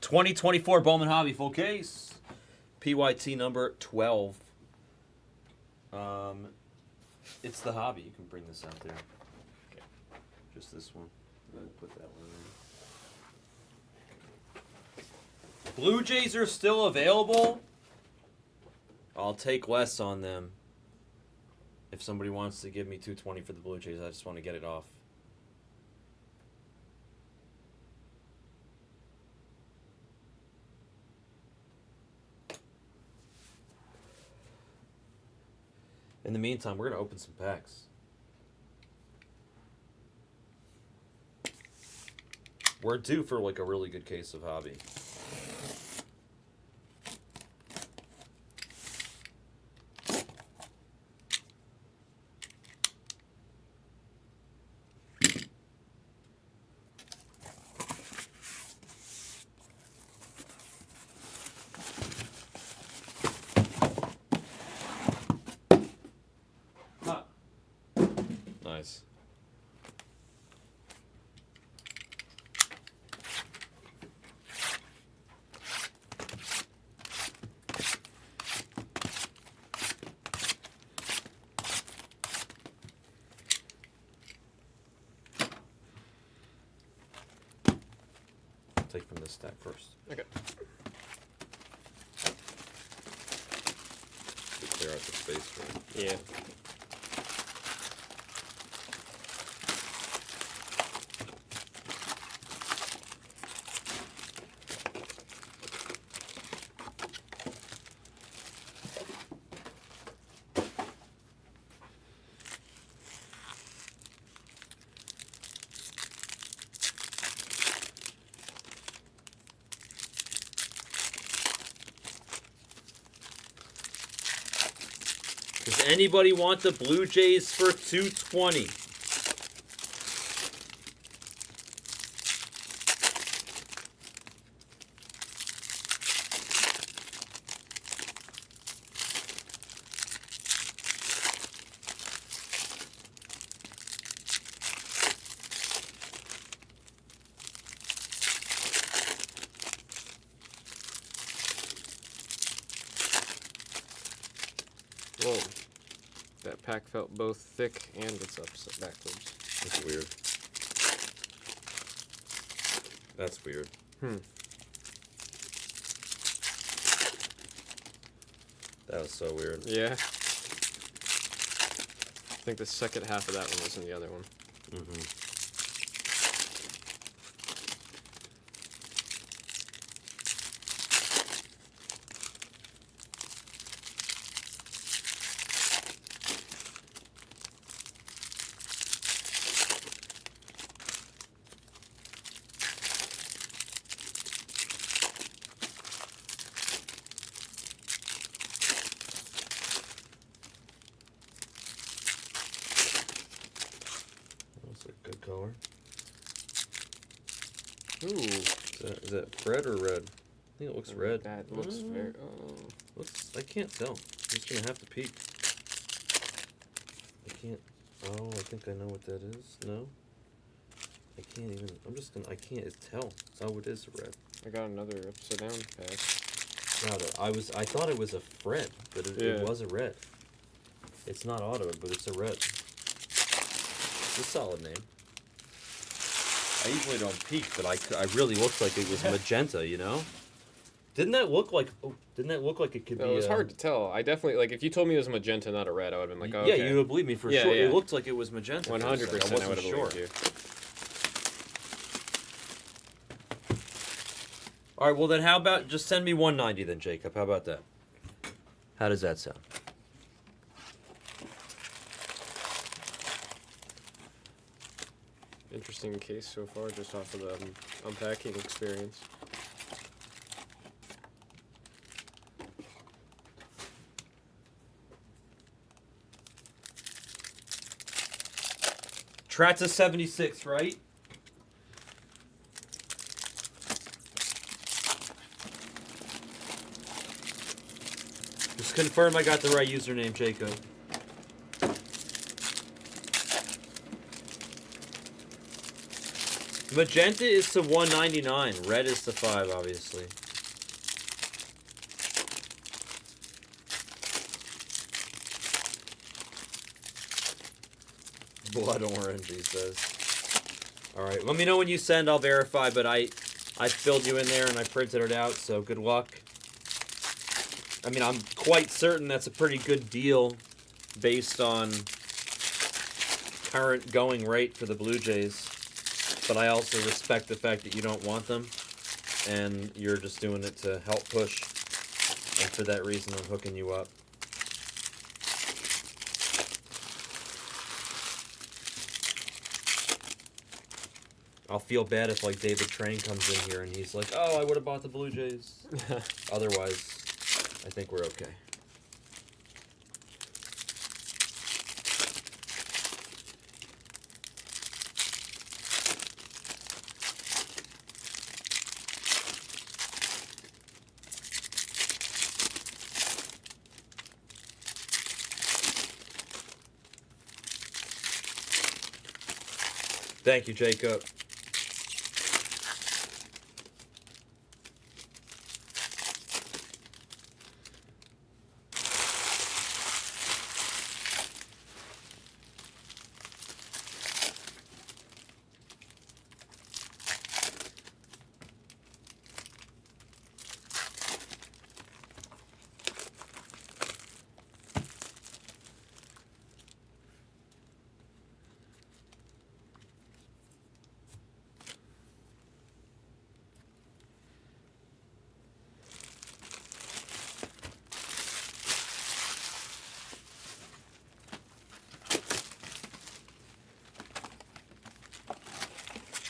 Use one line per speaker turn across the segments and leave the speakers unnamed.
2024 Bowman Hobby full case. PYT number 12. It's the hobby. You can bring this out there. Okay. Just this one. Put that one in. Blue Jays are still available. I'll take less on them. If somebody wants to give me $220 for the Blue Jays, I just want to get it off. In the meantime, we're going to open some packs. We're due for like a really good case of hobby. Nice. Take from this stack first.
Okay.
To clear out the space for it.
Yeah.
Does anybody want the Blue Jays for $220?
Whoa. That pack felt both thick and it's upside backwards.
That's weird. That's weird. That was so weird.
Yeah. I think the second half of that one was in the other one.
Mm-hmm. Good color.
Ooh.
Is that red or red? I think it looks red.
That looks very...
I can't tell. I'm just going to have to peek. I can't... Oh, I think I know what that is. No? I can't even... I can't tell. Oh, it is red.
I got another upside down pack.
I thought it was a Fred, but it was a red. It's not auto, but it's a red. It's a solid name. I usually don't peek, but I really looked like it was magenta, you know? Didn't that look like it could be?
It was hard to tell. I definitely, like, if you told me it was magenta, not a red, I would have been like, oh, okay.
Yeah, you would believe me for sure. Yeah. It looked like it was magenta.
100%, I would have believed you.
All right, well then how about just send me 190 then, Jacob? How about that? How does that sound?
Interesting case so far, just off of the unpacking experience.
Tratza 76, right? Just confirm I got the right username, Jacob. Magenta is to 199. Red is to 5, obviously. Blood orange, he says. Alright, let me know when you send, I'll verify, but I filled you in there and I printed it out, so good luck. I mean, I'm quite certain that's a pretty good deal based on current going rate for the Blue Jays. But I also respect the fact that you don't want them, and you're just doing it to help push, and for that reason I'm hooking you up. I'll feel bad if, like, David Train comes in here and he's like, oh, I would have bought the Blue Jays. Otherwise, I think we're okay. Thank you, Jacob.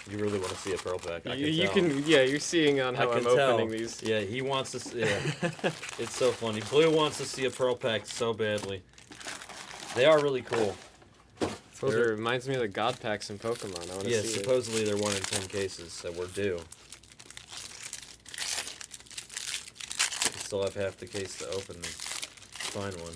You really want to see a pearl pack.
You can, yeah, you're seeing on how I'm opening these.
Yeah, he wants to see, yeah. It's so funny. Blue wants to see a pearl pack so badly. They are really cool.
It reminds me of the God packs in Pokemon. I want to see it.
Supposedly they're 1 in 10 cases that we're due. We still have half the case to open and find one.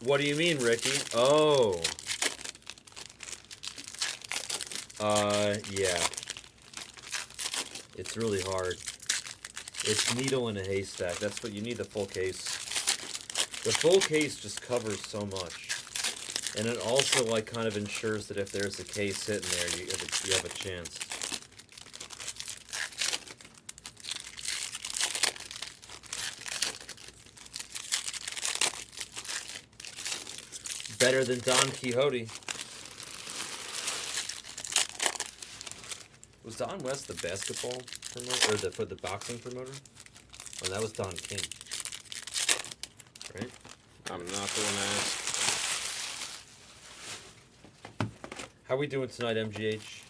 What do you mean, Ricky? Oh. Yeah. It's really hard. It's needle in a haystack. That's what you need, the full case. The full case just covers so much. And it also, like, kind of ensures that if there's a case sitting there, you have a chance. Better than Don Quixote. Was Don West the basketball promoter, or for the boxing promoter? Oh, that was Don King. Right?
I'm not the one to ask.
How we doing tonight, MGH?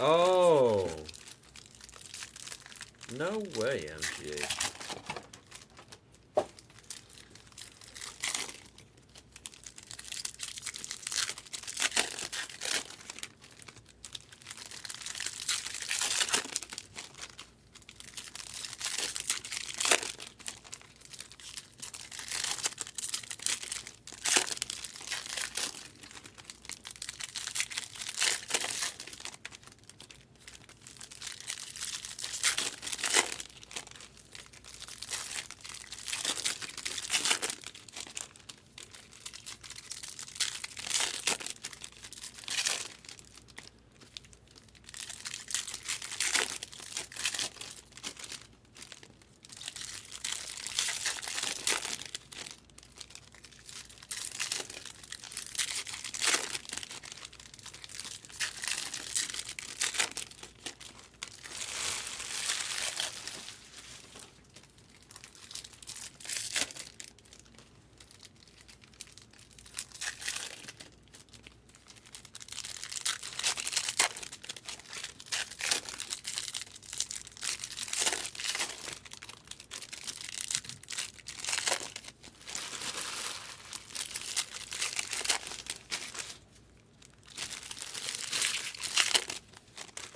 Oh. No way, MGH.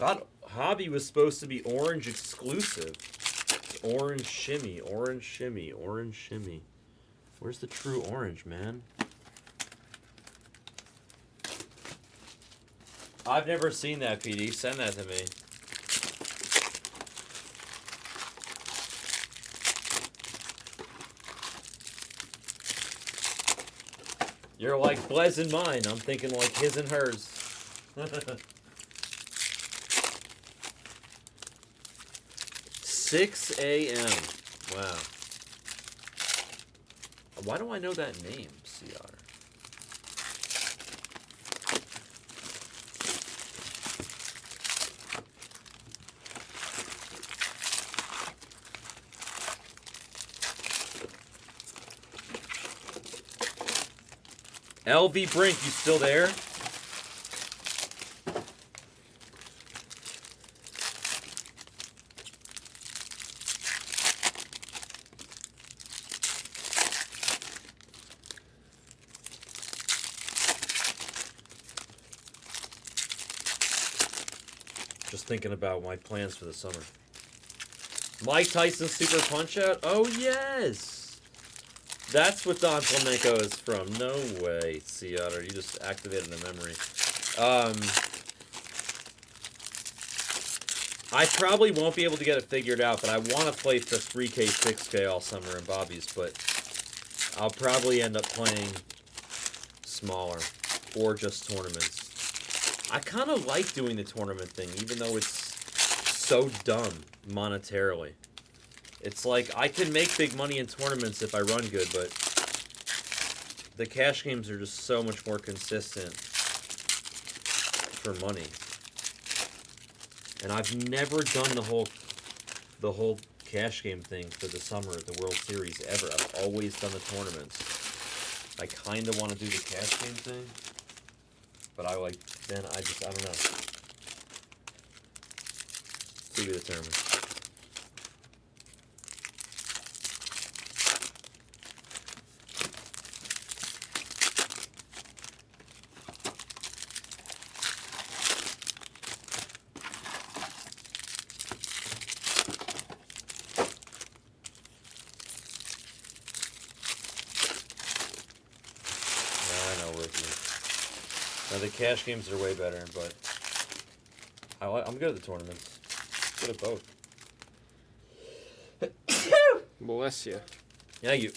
thought Hobby was supposed to be orange exclusive. It's orange shimmy, orange shimmy, orange shimmy. Where's the true orange, man? I've never seen that, PD. Send that to me. You're like Blez and mine. I'm thinking like his and hers. 6 a.m. Wow. Why do I know that name, CR? LV Brink, you still there? Just thinking about my plans for the summer. Mike Tyson Super Punch-Out? Oh, yes! That's what Don Flamenco is from. No way, Seattle. You just activated a memory. I probably won't be able to get it figured out, but I want to play for 3K, 6K all summer in Bobby's, but I'll probably end up playing smaller or just tournaments. I kind of like doing the tournament thing, even though it's so dumb monetarily. It's like, I can make big money in tournaments if I run good, but the cash games are just so much more consistent for money. And I've never done the whole cash game thing for the summer at the World Series ever. I've always done the tournaments. I kind of want to do the cash game thing, but I don't know. To be determined. Now, the cash games are way better, but I'm good at the tournaments. Good at both.
Bless you.
Yeah, you.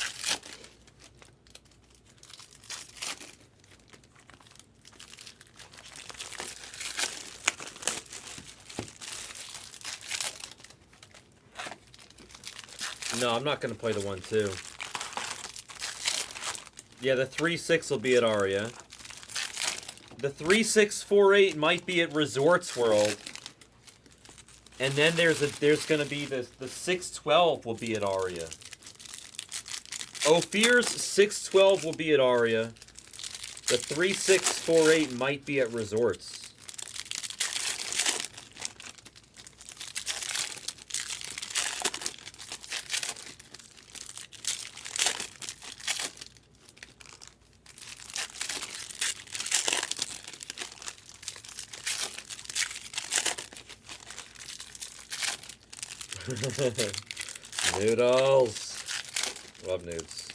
No, I'm not going to play the 1-2. Yeah, the 3-6 will be at Aria. The 3-6-4-8 might be at Resorts World. And then there's going to be the 6-12 will be at Aria. Ophir's 6-12 will be at Aria. The 3-6-4-8 might be at Resorts. Noodles. Love nudes.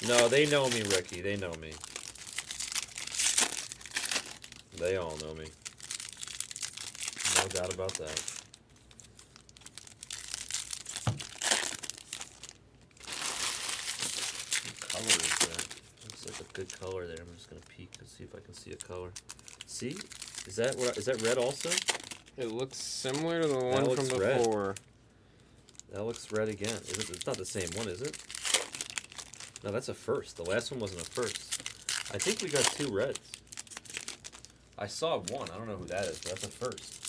No, they know me, Ricky. They know me. They all know me. No doubt about that. What color is that? Looks like a good color there. I'm just gonna peek to see if I can see a color. See? Is that red also?
It looks similar to the one from before.
Red. That looks red again. It's not the same one, is it? No, that's a first. The last one wasn't a first. I think we got 2 reds. I saw one. I don't know who that is, but that's a first.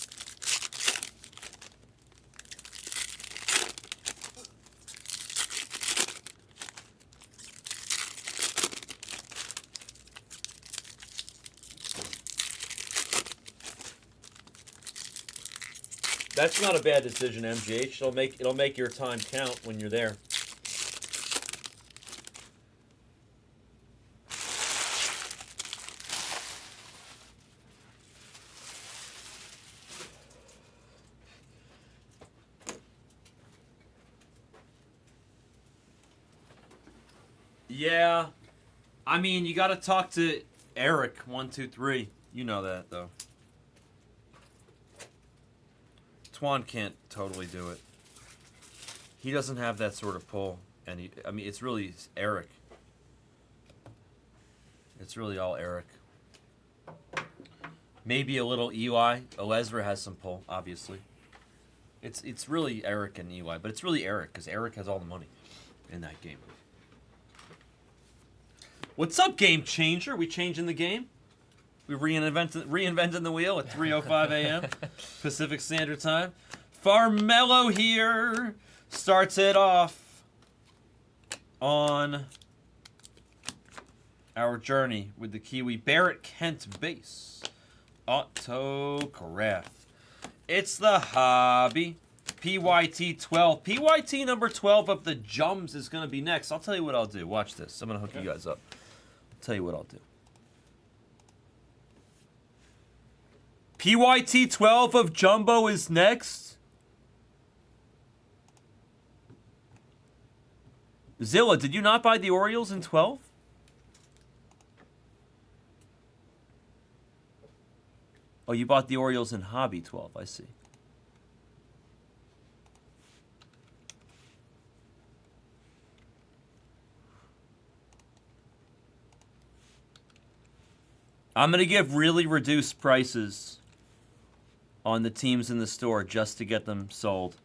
That's not a bad decision, MGH. It'll make your time count when you're there. Yeah. I mean, you got to talk to Eric, 123. You know that, though. Twan can't totally do it. He doesn't have that sort of pull. And I mean, it's really Eric. It's really all Eric. Maybe a little Eli. Elezra has some pull, obviously. It's really Eric and Eli, but it's really Eric, because Eric has all the money in that game. What's up, Game Changer? We changing the game? We reinventing the wheel at 3:05 a.m. Pacific Standard Time. Farmello here starts it off on our journey with the Kiwi Barrett Kent base. Autograph. It's the hobby. PYT 12. PYT number 12 of the Jums is going to be next. I'll tell you what I'll do. Watch this. I'm going to hook you guys up. I'll tell you what I'll do. PYT 12 of Jumbo is next. Zilla, did you not buy the Orioles in 12? Oh, you bought the Orioles in Hobby 12, I see. I'm going to give really reduced prices on the teams in the store just to get them sold.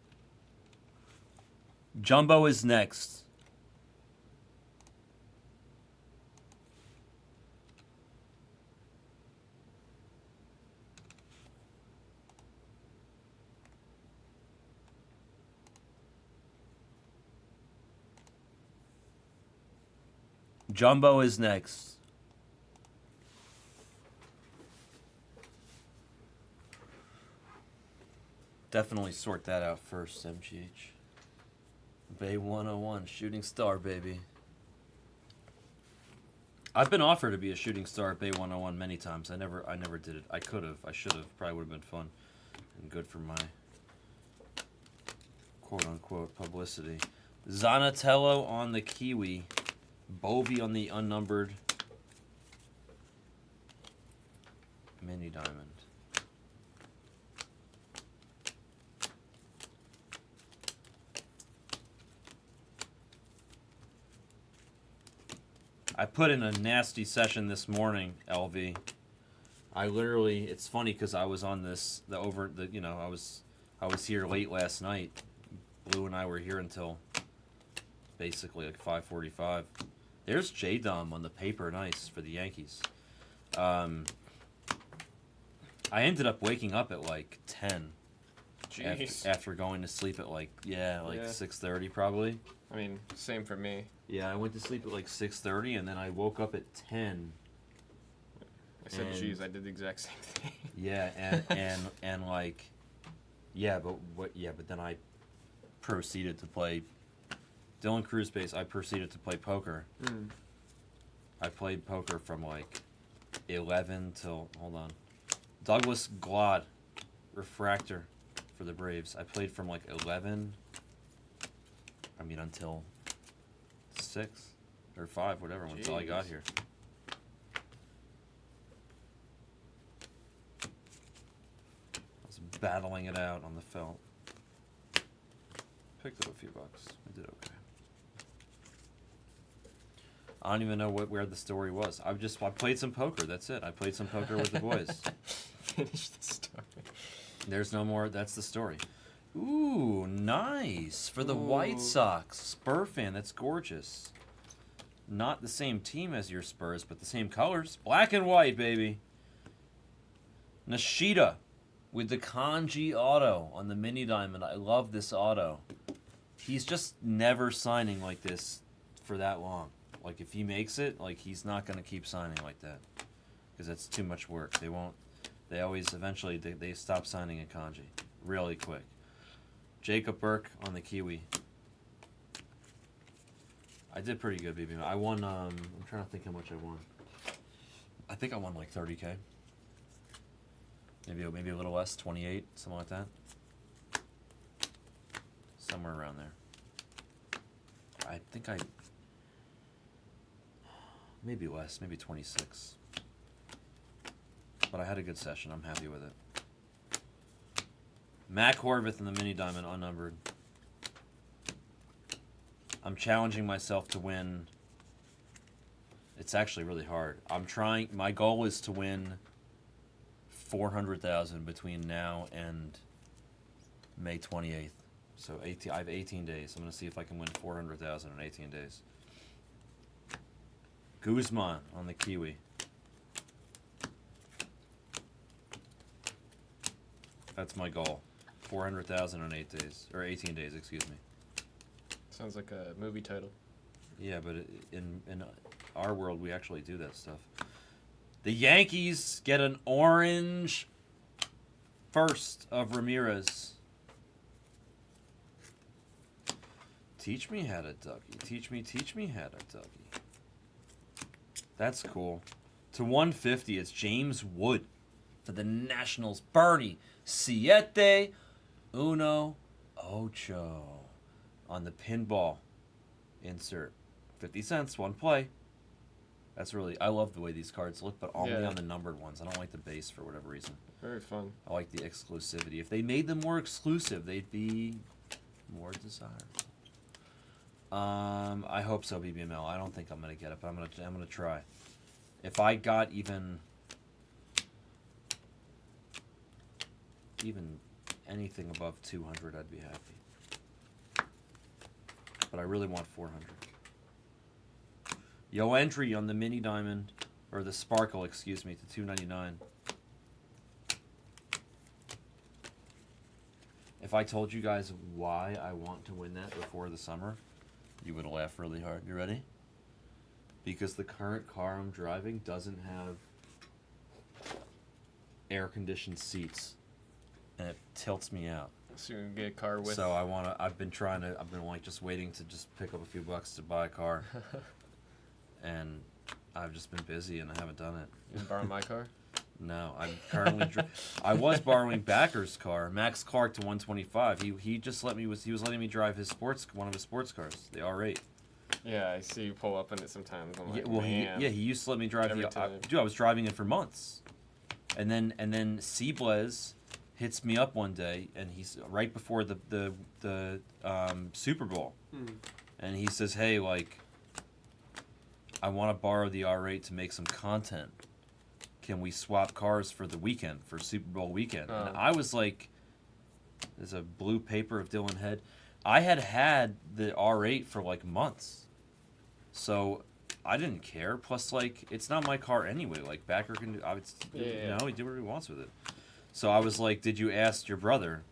Jumbo is next. Jumbo is next. Definitely sort that out first, MGH. Bay 101, shooting star, baby. I've been offered to be a shooting star at Bay 101 many times. I never did it. I could have. I should have. Probably would have been fun and good for my quote-unquote publicity. Zanatello on the Kiwi. Bovey on the unnumbered mini diamond. I put in a nasty session this morning, LV. I literally, it's funny because I was on this, I was here late last night. Blue and I were here until basically like 5:45. There's J-Dom on the paper, nice, for the Yankees. I ended up waking up at like 10. After going to sleep at like 6:30 probably.
I mean, same for me.
Yeah, I went to sleep at like 6:30 and then I woke up at 10.
I said, geez, I did the exact same thing.
Yeah, and like, but then I proceeded to play Dylan Cruz base. I proceeded to play poker. I played poker from like 11 till, hold on, Douglas Glod, refractor for the Braves. I played from like 11, until 6 or 5, whatever, until I got here. I was battling it out on the felt. Picked up a few bucks. I did okay. I don't even know where the story was. I played some poker. That's it. I played some poker with the boys.
Finish the story.
There's no more. That's the story. Ooh, nice for the White Sox. Spur fan. That's gorgeous. Not the same team as your Spurs, but the same colors. Black and white, baby. Nishida with the Kanji auto on the mini diamond. I love this auto. He's just never signing like this for that long. Like, if he makes it, like, he's not going to keep signing like that. Because that's too much work. They always, eventually, they stop signing a kanji. Really quick. Jacob Burke on the Kiwi. I did pretty good, BB. I won, I'm trying to think how much I won. I think I won like 30K. Maybe a little less, 28, something like that. Somewhere around there. I think
maybe less, maybe 26. But I had a good session. I'm happy with it. Mac Horvath in the mini diamond, unnumbered. I'm challenging myself to win. It's actually really hard. I'm trying. My goal is to win 400,000 between now and May 28th. So I have 18 days. I'm going to see if I can win 400,000 in 18 days. Guzman on the Kiwi. That's my goal. 400,000 in 8 days. Or 18 days, excuse me.
Sounds like a movie title.
Yeah, but in our world, we actually do that stuff. The Yankees get an orange first of Ramirez. Teach me how to ducky. Teach me how to ducky. That's cool. To 150, it's James Wood for the Nationals. Bernie Siete Uno Ocho on the pinball insert. 50 cents, one play. That's really, I love the way these cards look, but only on the numbered ones. I don't like the base for whatever reason.
Very fun.
I like the exclusivity. If they made them more exclusive, they'd be more desirable. I hope so, BBML. I don't think I'm gonna get it, but I'm gonna try. If I got even anything above 200, I'd be happy. But I really want 400. Yo entry on the mini diamond, or the sparkle, excuse me, to 299. If I told you guys why I want to win that before the summer, you would laugh really hard. You ready? Because the current car I'm driving doesn't have air-conditioned seats, and it tilts me out.
So you can get a car with.
So I've been like just waiting to just pick up a few bucks to buy a car, and I've just been busy and I haven't done it.
You can borrow my car?
No, I'm currently. I was borrowing Backer's car, Max Clark to 125. He just let me he was letting me drive one of his sports cars, the R8.
Yeah, I see you pull up in it sometimes. I'm like,
Yeah, well,
man.
he used to let me drive
Every
the.
time.
Dude, I was driving it for months, and then Seablez hits me up one day, and he's right before the Super Bowl, and he says, "Hey, like, I want to borrow the R8 to make some content. Can we swap cars for the weekend, for Super Bowl weekend?" And I was like, there's a blue paper of Dylan Head. I had the R8 for like months. So I didn't care. Plus, like, it's not my car anyway. Like, Backer can do, you know, he do whatever he wants with it. So I was like, did you ask your brother?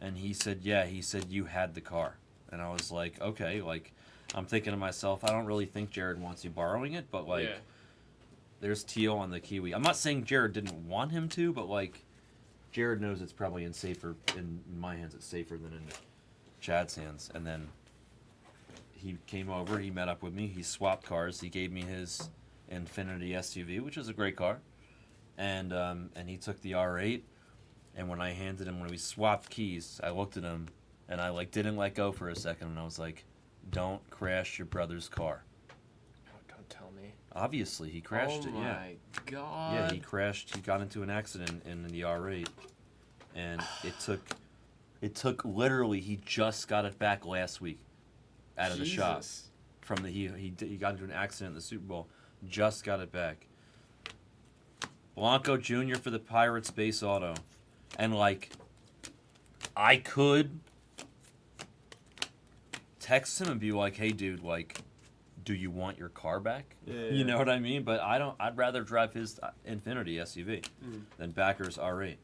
And he said, yeah. He said, you had the car. And I was like, okay. Like, I'm thinking to myself, I don't really think Jared wants you borrowing it, but like, there's Teal on the Kiwi. I'm not saying Jared didn't want him to, but like, Jared knows it's probably in my hands, it's safer than in Chad's hands. And then he came over, he met up with me, he swapped cars, he gave me his Infiniti SUV, which is a great car, and he took the R8, and when we swapped keys, I looked at him, and I like didn't let go for a second, and I was like, don't crash your brother's car.
Oh, don't tell me.
Obviously, he crashed it, yeah.
Oh my god.
Yeah, he crashed, he got into an accident in the R8, and it took literally, he just got it back last week. Out of the shop, from he got into an accident in the Super Bowl, just got it back. Blanco Jr. for the Pirates base auto, and like, I could text him and be like, "Hey, dude, like, do you want your car back?"
Yeah.
You know what I mean? But I don't. I'd rather drive his Infiniti SUV than Backer's R8.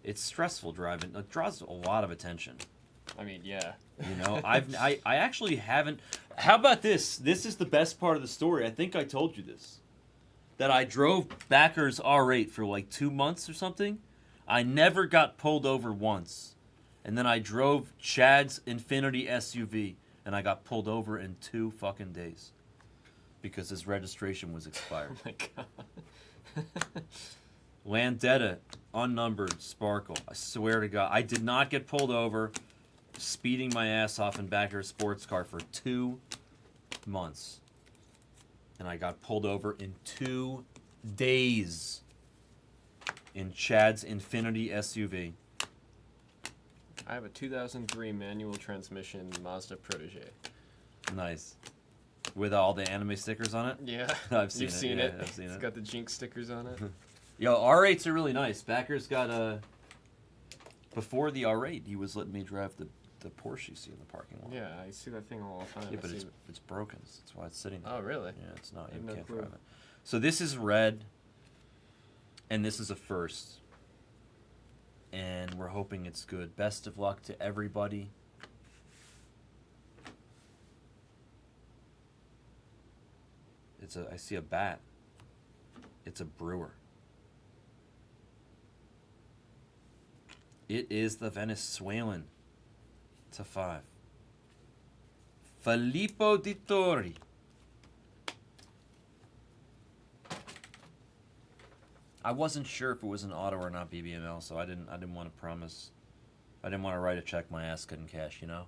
It's stressful driving. It draws a lot of attention.
I mean, yeah.
You know, I actually haven't. How about this? This is the best part of the story. I think I told you this. That I drove Backer's R8 for like 2 months or something. I never got pulled over once. And then I drove Chad's Infiniti SUV, and I got pulled over in 2 fucking days. Because his registration was expired.
Oh my god.
Landetta, unnumbered, sparkle. I swear to God, I did not get pulled over. Speeding my ass off in Backer's sports car for 2 months. and I got pulled over in 2 days in Chad's Infinity SUV.
I have a 2003 manual transmission Mazda Protege.
Nice. With all the anime stickers on it?
Yeah.
I've seen
You've
it.
seen
Yeah,
it.
I've seen
It's
it.
got the Jinx stickers on it.
Yo, R8s are really nice. Backer's got a... Before the R8, he was letting me drive the Porsche you see in the parking lot.
Yeah, I see that thing all the time.
Yeah,
I
but
see
it's broken. That's why it's sitting there.
Oh, really?
Yeah, it's not.
I
You
have no
can't
clue.
drive it. So this is red, and this is a first. And we're hoping it's good. Best of luck to everybody. I see a bat. It's a brewer. It is the Venezuelan. It's a 5. Filippo Di Torri. I wasn't sure if it was an auto or not BBML, so I didn't want to promise. I didn't want to write a check my ass couldn't cash, you know.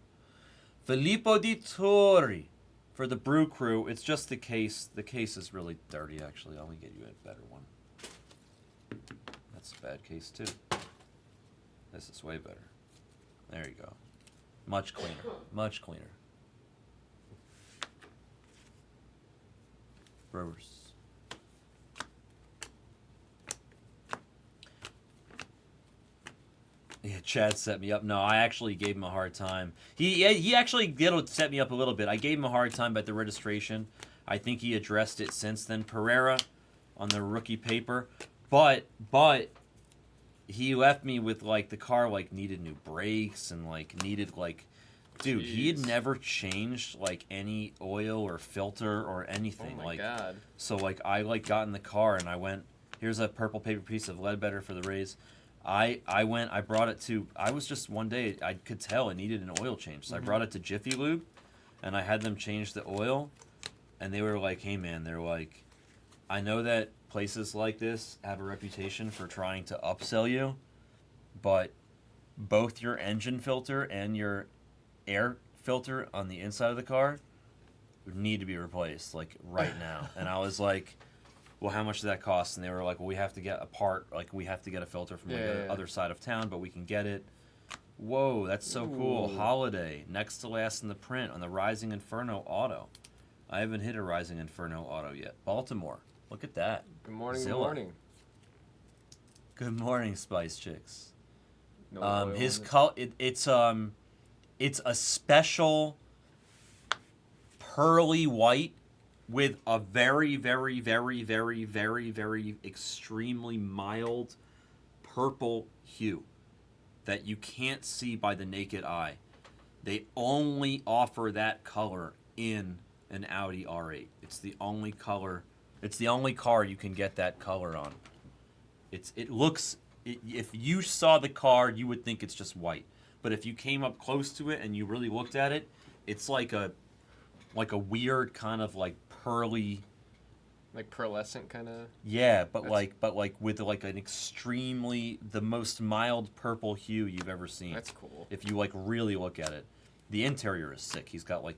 Filippo Di Torri for the Brew Crew. It's just the case. The case is really dirty, actually. Let me get you a better one. That's a bad case too. This is way better. There you go. Much cleaner. Much cleaner. Brewers. Yeah, Chad set me up. No, I actually gave him a hard time. He actually did set me up a little bit. I gave him a hard time about the registration. I think he addressed it since then. Pereira on the rookie paper. But he left me with like the car like needed new brakes and like needed like dude, he had
Jeez.
never changed like any oil or filter or anything.
Oh my god.
So like I like got in the car and I went, here's a purple paper piece of Leadbetter for the Rays. I brought it to, I was just one day, I could tell it needed an oil change. So I brought it to Jiffy Lube and I had them change the oil and they were like, hey man, they're like, I know that places like this have a reputation for trying to upsell you, but both your engine filter and your air filter on the inside of the car need to be replaced like right now. And I was like, well, how much does that cost? And they were like, well, we have to get a part, like we have to get a filter from the other side of town, but we can get it. Whoa, that's so cool.
Ooh.
Holiday, next to last in the print on the Rising Inferno Auto. I haven't hit a Rising Inferno Auto yet. Baltimore, look at that.
Good morning,
Zilla.
good morning.
Good morning, Spice Chicks.
No oil
His
on it.
it's a special pearly white with a very, very, very, very, very, very extremely mild purple hue that you can't see by the naked eye. They only offer that color in an Audi R8. It's the only color. It's the only car you can get that color on. If you saw the car, you would think it's just white. But if you came up close to it and you really looked at it, it's like a weird kind of like pearly.
Like pearlescent kind of.
Yeah, but with like an extremely the most mild purple hue you've ever seen.
That's cool.
If you like really look at it. The interior is sick. He's got like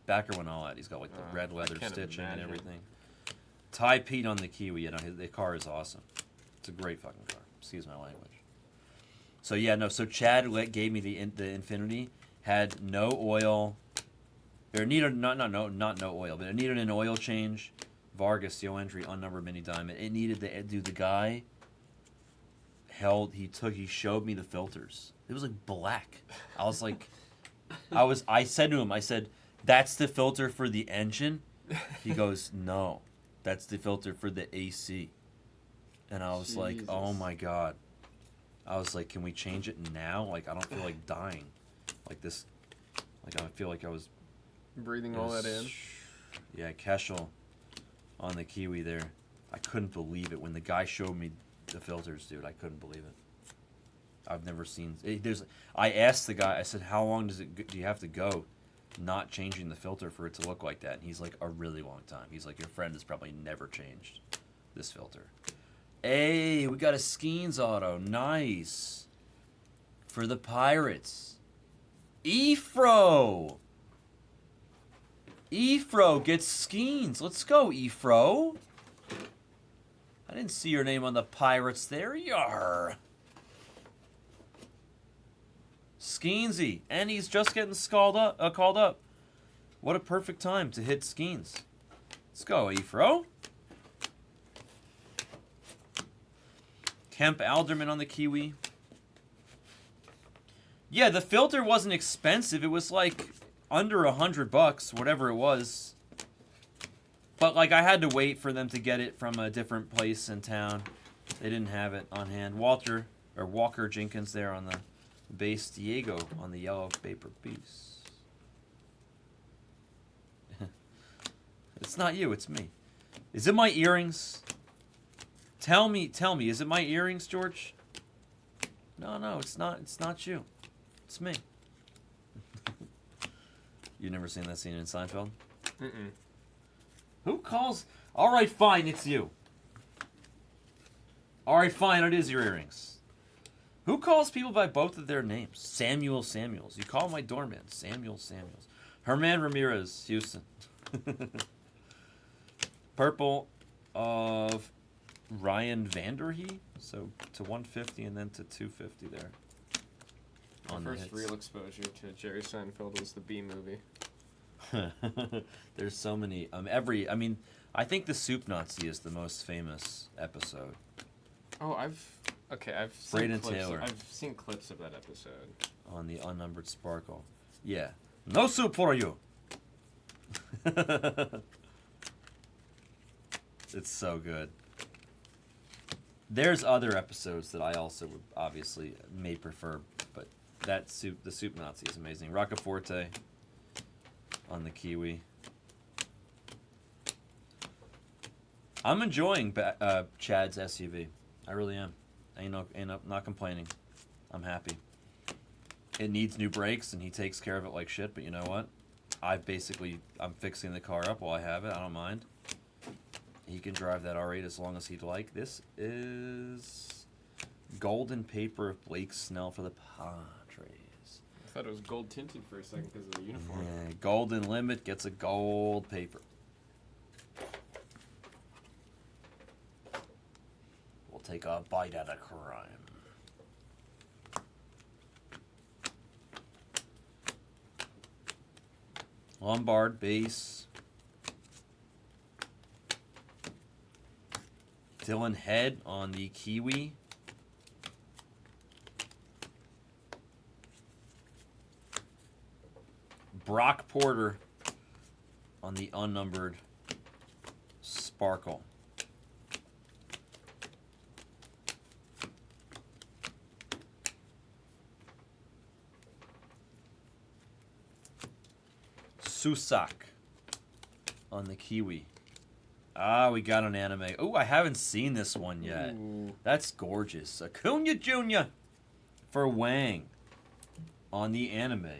Backer went all out. He's got like the red leather
can't
stitching and
imagine.
everything. Ty Pete on the Kiwi. You know, the car is awesome. It's a great fucking car. Excuse my language. So yeah, no. So Chad gave me the Infinity. Had no oil. Or needed not no oil, but it needed an oil change. Vargas, Yo Entry, unnumbered mini diamond. It needed the guy he showed me the filters. It was like black. I was like, I said to him, I said, that's the filter for the engine? He goes, no, that's the filter for the AC. And I was like, oh my God. I was like, can we change it now? Like, I don't feel like dying. Like this, like I feel like I was.
Breathing all that in.
Yeah, Keschel on the Kiwi there. I couldn't believe it when the guy showed me the filters, dude. I couldn't believe it. I've never seen. I asked the guy. I said, "How long do you have to go, not changing the filter for it to look like that?" And he's like, "A really long time." He's like, "Your friend has probably never changed this filter." Hey, we got a Skeens auto. Nice for the Pirates. Efro. Efro gets Skeens. Let's go, Efro. I didn't see your name on the Pirates there. Yar. Skeensy. And he's just getting called up. What a perfect time to hit Skeens. Let's go, Efro. Kemp Alderman on the Kiwi. Yeah, the filter wasn't expensive. It was like under $100, whatever it was. But like I had to wait for them to get it from a different place in town. They didn't have it on hand. Walker Jenkins there on the base. Diego on the yellow paper piece. It's not you, it's me. Is it my earrings? Tell me, is it my earrings, George? No, it's not you. It's me. You never seen that scene in Seinfeld?
Mm-mm.
Who calls? All right, fine, it's you. All right, fine, it is your earrings. Who calls people by both of their names? Samuel Samuels. You call my doorman Samuel Samuels. Herman Ramirez, Houston. Purple of Ryan Vanderhee. So to 150 and then to 250 there.
My first real exposure to Jerry Seinfeld was the B Movie.
There's so many. I think the Soup Nazi is the most famous episode.
Oh, I've seen
Braden
clips.
Taylor.
I've seen clips of that episode.
On the Unnumbered Sparkle. Yeah. No soup for you. It's so good. There's other episodes that I also would obviously may prefer, but the Soup Nazi is amazing. Roccaforte on the Kiwi. I'm enjoying Chad's SUV. I really am. Not complaining. I'm happy. It needs new brakes, and he takes care of it like shit. But you know what? I'm fixing the car up while I have it. I don't mind. He can drive that R8 as long as he'd like. This is golden paper of Blake Snell for the Padres.
I thought it was gold tinted for a second because of the uniform.
Yeah, golden limit gets a gold paper. We'll take a bite out of crime. Lombard base. Dylan Head on the Kiwi. Brock Porter on the Unnumbered Sparkle. Susak on the Kiwi. Ah, we got an anime. Oh, I haven't seen this one yet.
Ooh.
That's gorgeous. Acuna Jr. for Wang on the anime.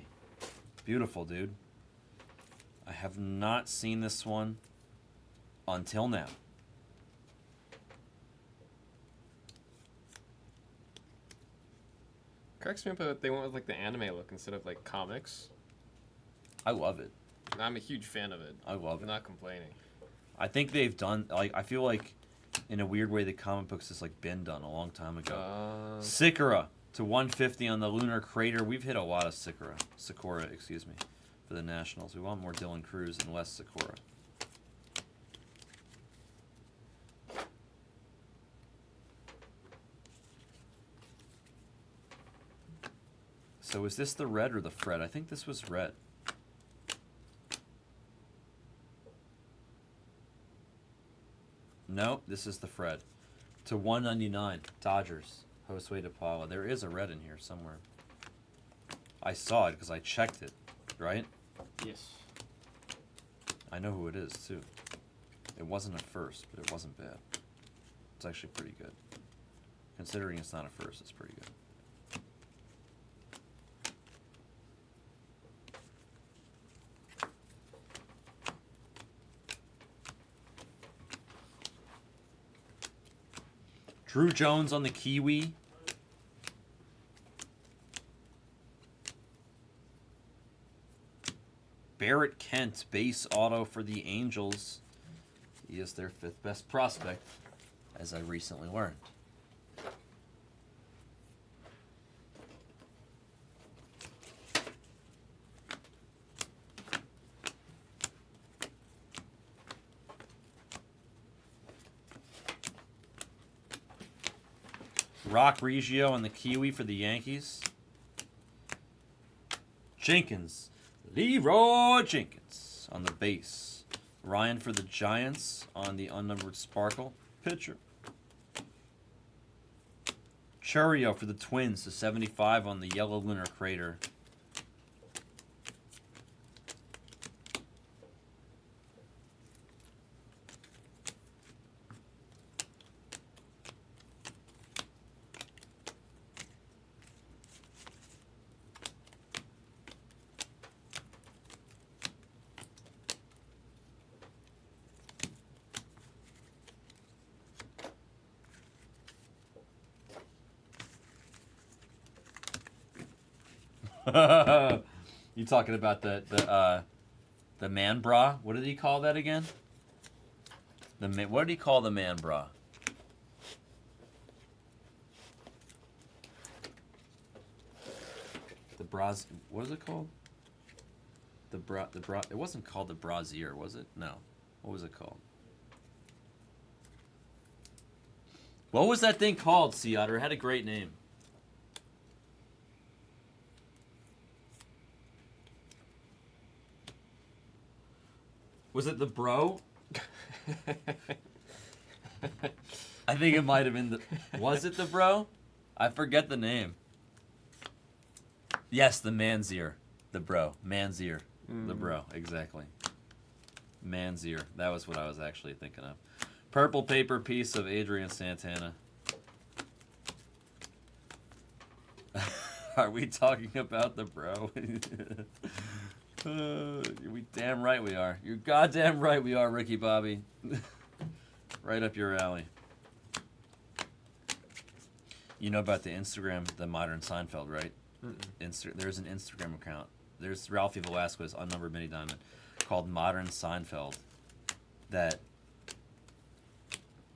Beautiful, dude. I have not seen this one until now.
Cracks me up that they went with like the anime look instead of like comics.
I love it.
I'm a huge fan of it.
I love it.
I'm not complaining.
I think they've done, like, I feel like in a weird way the comic books has like been done a long time ago. Sakura to 150 on the Lunar Crater. We've hit a lot of Sakura, excuse me, for the Nationals. We want more Dylan Cruz and less Sakura. So is this the red or the Fred? I think this was red. No, this is the Fred. To 199, Dodgers, Josue de Paula. There is a red in here somewhere. I saw it because I checked it, right?
Yes.
I know who it is, too. It wasn't a first, but it wasn't bad. It's actually pretty good. Considering it's not a first, it's pretty good. Drew Jones on the Kiwi. Barrett Kent, base auto for the Angels. He is their 5th best prospect, as I recently learned. Rock Reggio on the Kiwi for the Yankees. Jenkins. Leroy Jenkins on the base. Ryan for the Giants on the unnumbered Sparkle. Pitcher. Churio for the Twins to 75 on the Yellow Lunar Crater. You talking about the man bra? What did he call that again? What did he call the man bra? The bras. What is it called? The bra. It wasn't called the brassiere, was it? No. What was it called? What was that thing called, Sea Otter? It had a great name. Was it the bro? I think it might have been the... Was it the bro? I forget the name. Yes, the man's ear. The bro. Man's ear. The bro. Exactly. Man's ear. That was what I was actually thinking of. Purple paper piece of Adrian Santana. Are we talking about the bro? We damn right we are. You're goddamn right we are, Ricky Bobby. Right up your alley. You know about the Instagram, the Modern Seinfeld, right? There's an Instagram account. There's Ralphie Velasquez, unnumbered mini diamond, called Modern Seinfeld. That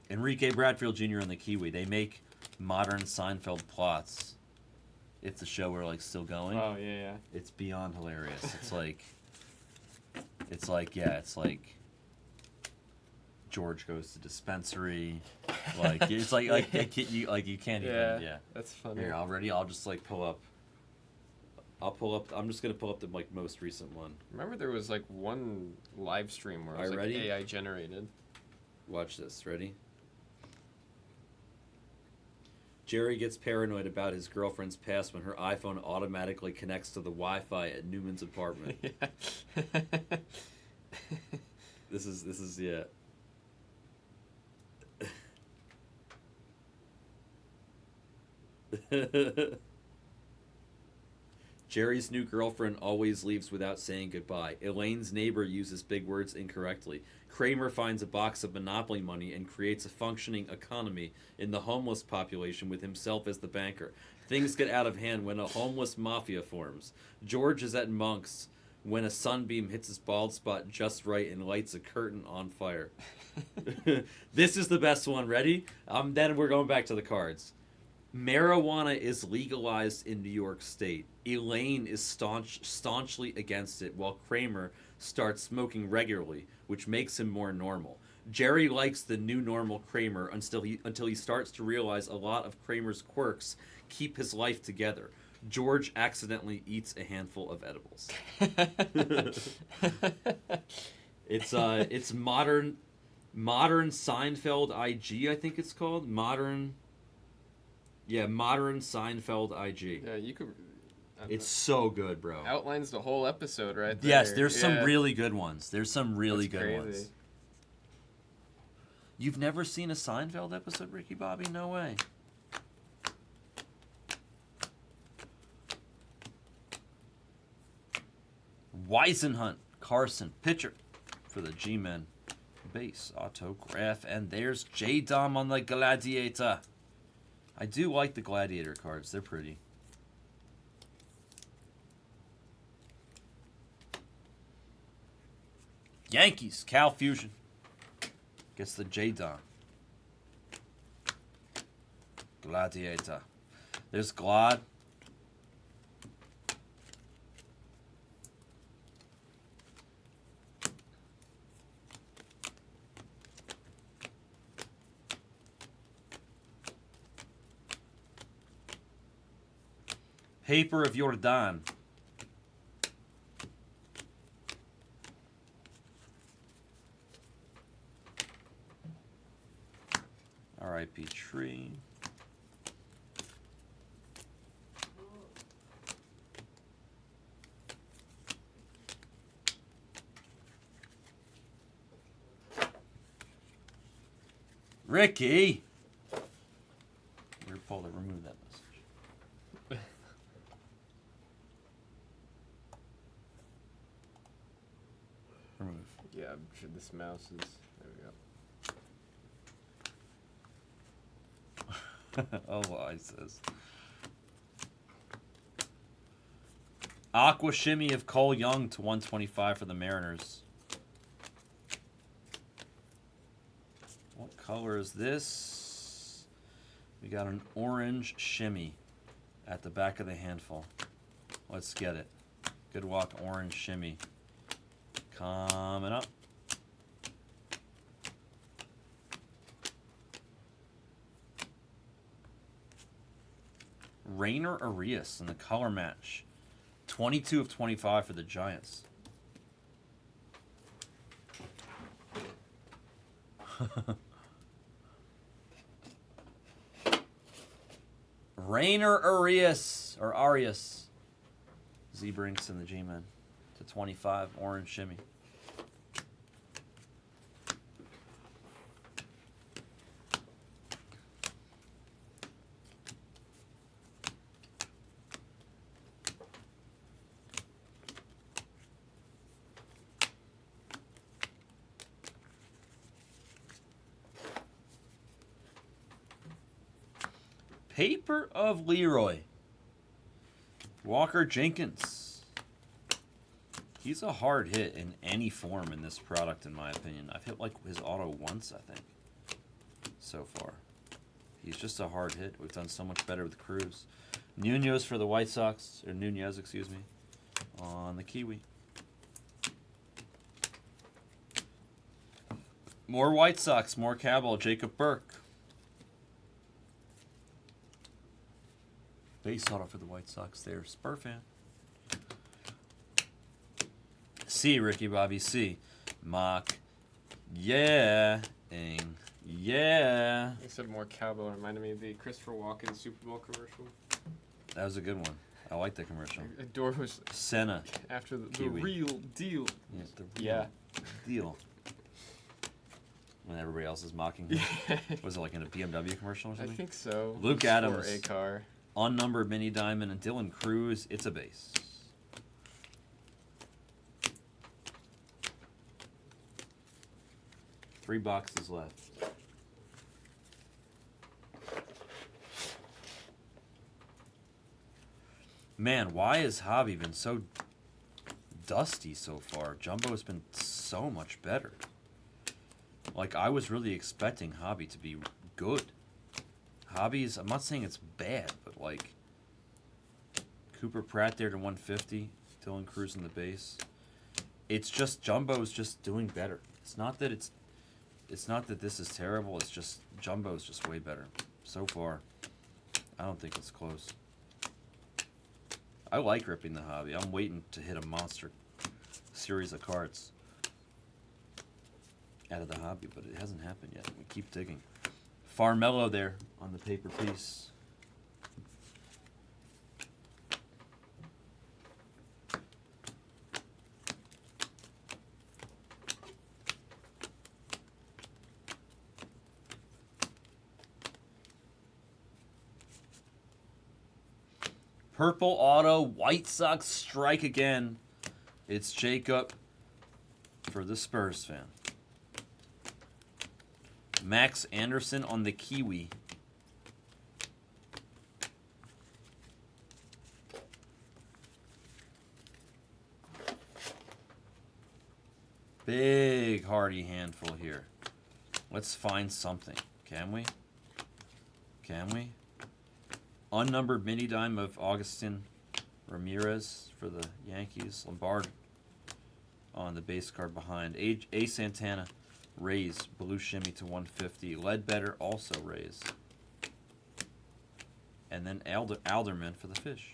Enrique Bradfield Jr. and the Kiwi, they make Modern Seinfeld plots. If the show were like still going.
Oh yeah.
It's beyond hilarious. It's like George goes to dispensary. Like it's like you can't even. Yeah,
that's funny.
Here, I'll just like pull up. I'm just gonna pull up the like most recent one.
Remember there was like one live stream where it was like
ready?
AI generated.
Watch this. Ready? Jerry gets paranoid about his girlfriend's past when her iPhone automatically connects to the Wi-Fi at Newman's apartment. This is yeah. Jerry's new girlfriend always leaves without saying goodbye. Elaine's neighbor uses big words incorrectly. Kramer finds a box of Monopoly money and creates a functioning economy in the homeless population with himself as the banker. Things get out of hand when a homeless mafia forms. George is at Monk's when a sunbeam hits his bald spot just right and lights a curtain on fire. This is the best one. Ready? Then we're going back to the cards. Marijuana is legalized in New York State. Elaine is staunchly against it, while Kramer starts smoking regularly, which makes him more normal. Jerry likes the new normal Kramer until he starts to realize a lot of Kramer's quirks keep his life together. George accidentally eats a handful of edibles. It's modern Seinfeld IG, I think it's called. Modern Seinfeld IG.
Yeah, you could.
It's so good, bro.
Outlines the whole episode right there.
Yes, there's some really good ones. There's some really
That's
good
crazy.
ones. You've never seen a Seinfeld episode, Ricky Bobby? No way. Weisenhunt, Carson, pitcher for the G-Men. Base, autograph, and there's J-Dom on the Gladiator. I do like the Gladiator cards. They're pretty. Yankees, Cal Fusion. Gets the J-Don. Gladiator. There's Glad. Paper of Jordan. R.I.P. Tree. Ricky! Your Polar, remove that message. Remove.
Yeah, I'm sure this mouse is. There we go.
Oh, well, it says. Aqua Shimmy of Cole Young to 125 for the Mariners. What color is this? We got an orange shimmy at the back of the handful. Let's get it. Good walk, orange shimmy. Coming up. Rainer Arias in the color match. 22 of 25 for the Giants. Rainer Arias, or Arias. Z-Brinks in the G-Men. To 25, orange shimmy. Paper of Leroy. Walker Jenkins. He's a hard hit in any form in this product, in my opinion. I've hit like his auto once, I think, so far. He's just a hard hit. We've done so much better with Cruz. Nunez for the White Sox, or Nunez, excuse me, on the Kiwi. More White Sox, more Cabell, Jacob Burke. Base auto for the White Sox there, Spur fan. C, Ricky Bobby C. Mock. Yeah. Ing. Yeah.
I said more cowbell reminded me of the Christopher Walken Super Bowl commercial.
That was a good one. I like that commercial.
Adore was
Senna.
after the
Kiwi.
real deal.
Yeah, the real deal. When everybody else is mocking him. Was it like in a BMW commercial or
I
something?
think so.
Luke
Or
Adams.
a car.
Unnumbered mini diamond and Dylan Cruz. It's a base. Three boxes left. Man, why has Hobby been so dusty so far? Jumbo's been so much better. Like, I was really expecting Hobby to be good. Hobbies, I'm not saying it's bad, but like Cooper Pratt there to 150, Dylan Cruz in the base. It's just Jumbo's just doing better. It's not that this is terrible. It's just Jumbo's just way better so far. I don't think it's close. I like ripping the Hobby. I'm waiting to hit a monster series of cards out of the Hobby, but it hasn't happened yet. We keep digging. Farmello there on the paper piece. Purple auto, White Sox strike again. It's Jacob for the Spurs fan. Max Anderson on the Kiwi. big hardy handful here. Let's find something. Can we? Can we? Unnumbered mini dime of Augustin Ramirez for the Yankees. Lombard on the base card behind. A. Santana, Rays, blue shimmy to 150. Ledbetter also Rays. And then Alderman for the Fish.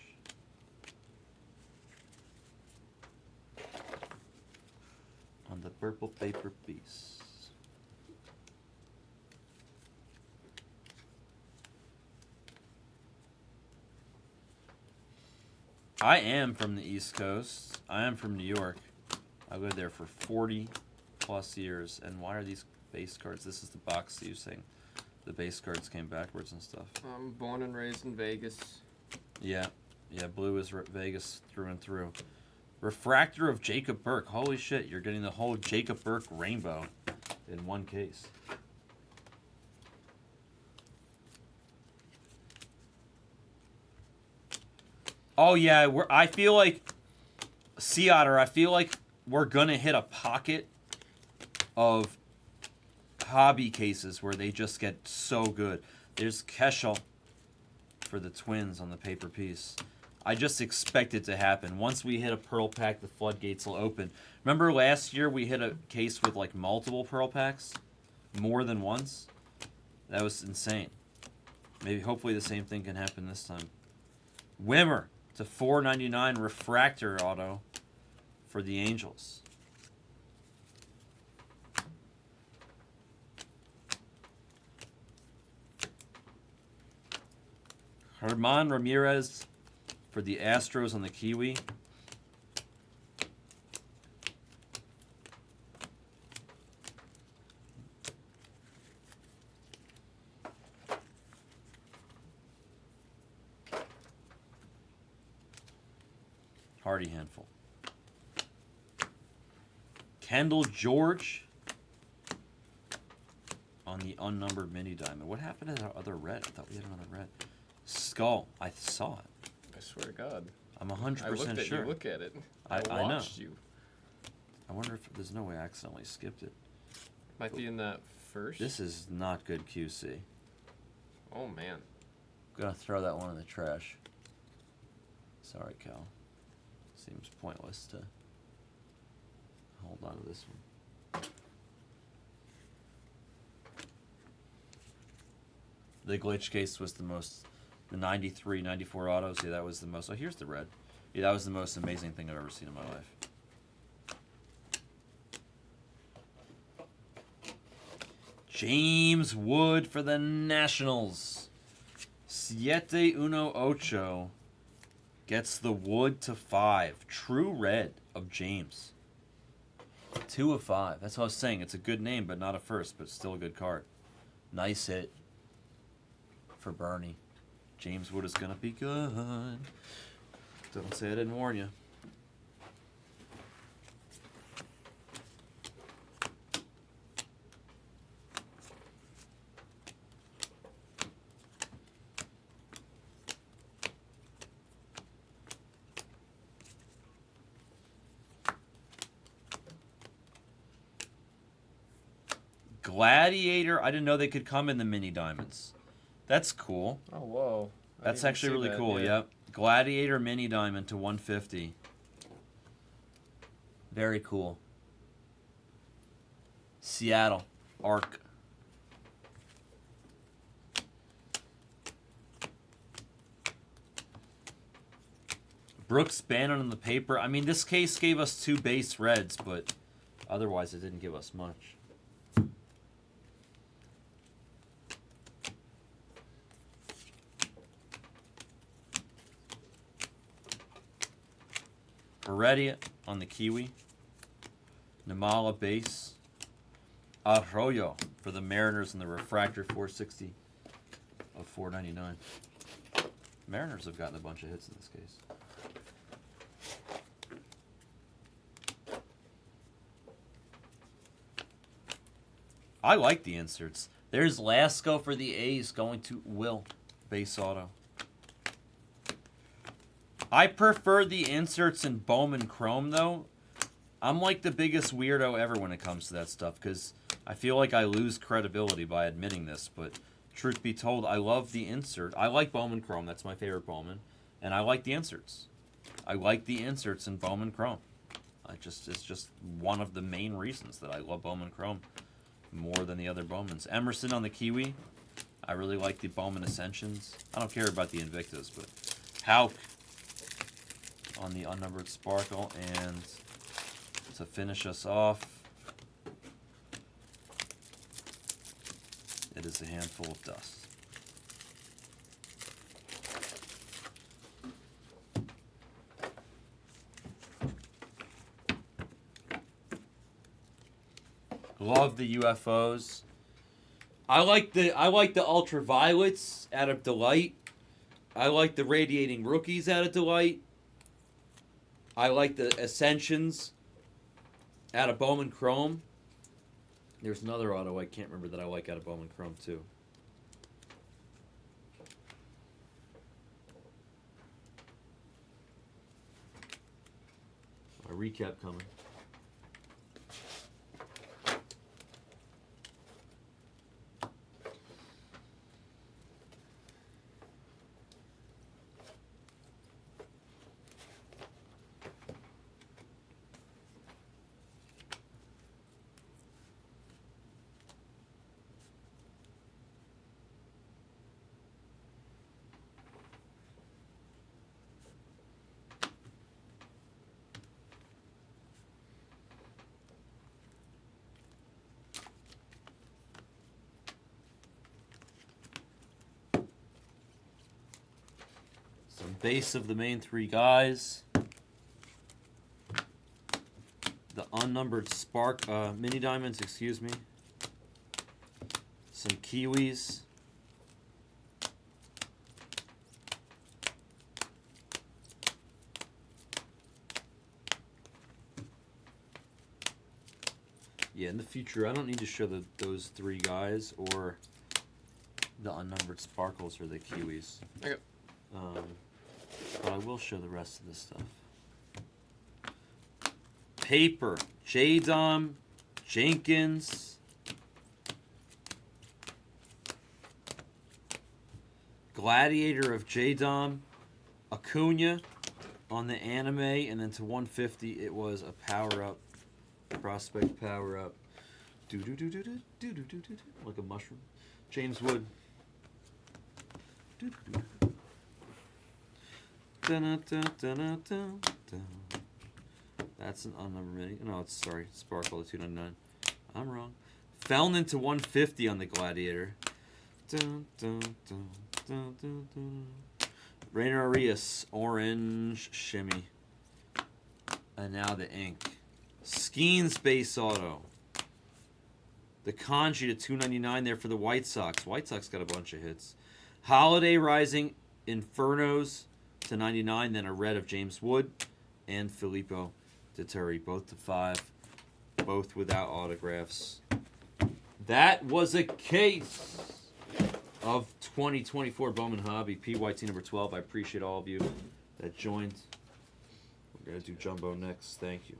On the purple paper piece. I am from the East Coast. I am from New York. I lived there for 40 plus years. And why are these base cards? This is the box that you're saying. The base cards came backwards and stuff.
I'm born and raised in Vegas.
Yeah. Yeah, blue is Vegas through and through. Refractor of Jacob Burke. Holy shit, you're getting the whole Jacob Burke rainbow in one case. Oh yeah, I feel like Sea Otter, I feel like we're gonna hit a pocket of hobby cases where they just get so good. There's Keschel for the Twins on the paper piece. I just expect it to happen. Once we hit a Pearl Pack, the floodgates will open. Remember last year we hit a case with like multiple Pearl Packs? More than once? That was insane. Maybe, hopefully the same thing can happen this time. Wimmer to 499 refractor auto for the Angels. Herman Ramirez for the Astros on the Kiwi. Hardy handful. Kendall George on the unnumbered mini diamond. What happened to that other red? I thought we had another red. Skull. I saw it.
I swear to God.
I'm 100%
I looked at
sure.
you look at it.
I
watched
know.
you.
I wonder if there's no way I accidentally skipped it.
Might be in that first.
This is not good QC.
Oh man.
Gonna throw that one in the trash. Sorry, Cal. Seems pointless to hold on to this one. The glitch case was the most, the 93, 94 autos. Yeah, that was the most. Oh, here's the red. Yeah, that was the most amazing thing I've ever seen in my life. James Wood for the Nationals. 7-1-8 gets the Wood to 5. True red of James. 2 of 5. That's what I was saying. It's a good name, but not a first, but still a good card. Nice hit for Bernie. James Wood is going to be good. Don't say I didn't warn you. Gladiator. I didn't know they could come in the mini diamonds. That's cool.
Oh, whoa.
That's actually really cool,
yeah.
yep. Gladiator mini diamond to 150. Very cool. Seattle. Arc. Brooks Bannon on the paper. I mean, this case gave us 2 base reds, but otherwise it didn't give us much. Heredia on the Kiwi. Namala base. Arroyo for the Mariners and the refractor 460 of 499. Mariners have gotten a bunch of hits in this case. I like the inserts. There's Lasco for the A's going to Will. Base auto. I prefer the inserts in Bowman Chrome, though, I'm like the biggest weirdo ever when it comes to that stuff because I feel like I lose credibility by admitting this. But truth be told, I love the insert. I like Bowman Chrome. That's my favorite Bowman, and I like the inserts. I like the inserts in Bowman Chrome. It's just one of the main reasons that I love Bowman Chrome more than the other Bowmans. Emerson on the Kiwi. I really like the Bowman Ascensions. I don't care about the Invictus, but Hauk on the unnumbered Sparkle. And to finish us off, it is a handful of dust. Love the UFOs. I like the ultraviolets out of Delight. I like the radiating rookies out of Delight. I like the Ascensions out of Bowman Chrome. There's another auto I can't remember that I like out of Bowman Chrome too. A recap coming. Some base of the main three guys. The unnumbered Spark, mini diamonds, excuse me. Some Kiwis. Yeah, in the future, I don't need to show those three guys or the unnumbered Sparkles or the Kiwis.
Okay.
But I will show the rest of this stuff. Paper, J-Dom, Jenkins, Gladiator of J-Dom, Acuna on the anime, and then to 150 it was a power-up, prospect power-up, like a mushroom. James Wood. That's an unnumbered mini. No, it's sorry, Sparkle to 299. I'm wrong. Felnin to 150 on the Gladiator. Rainer Arias, orange shimmy. And now the ink. Skeens base auto. The Kanji to 299 there for the White Sox. White Sox got a bunch of hits. Holiday Rising Infernos to 99, then a red of James Wood and Filippo Detturi, both to 5, both without autographs. That was a case of 2024 Bowman Hobby, PYT number 12. I appreciate all of you that joined. We're going to do Jumbo next. Thank you.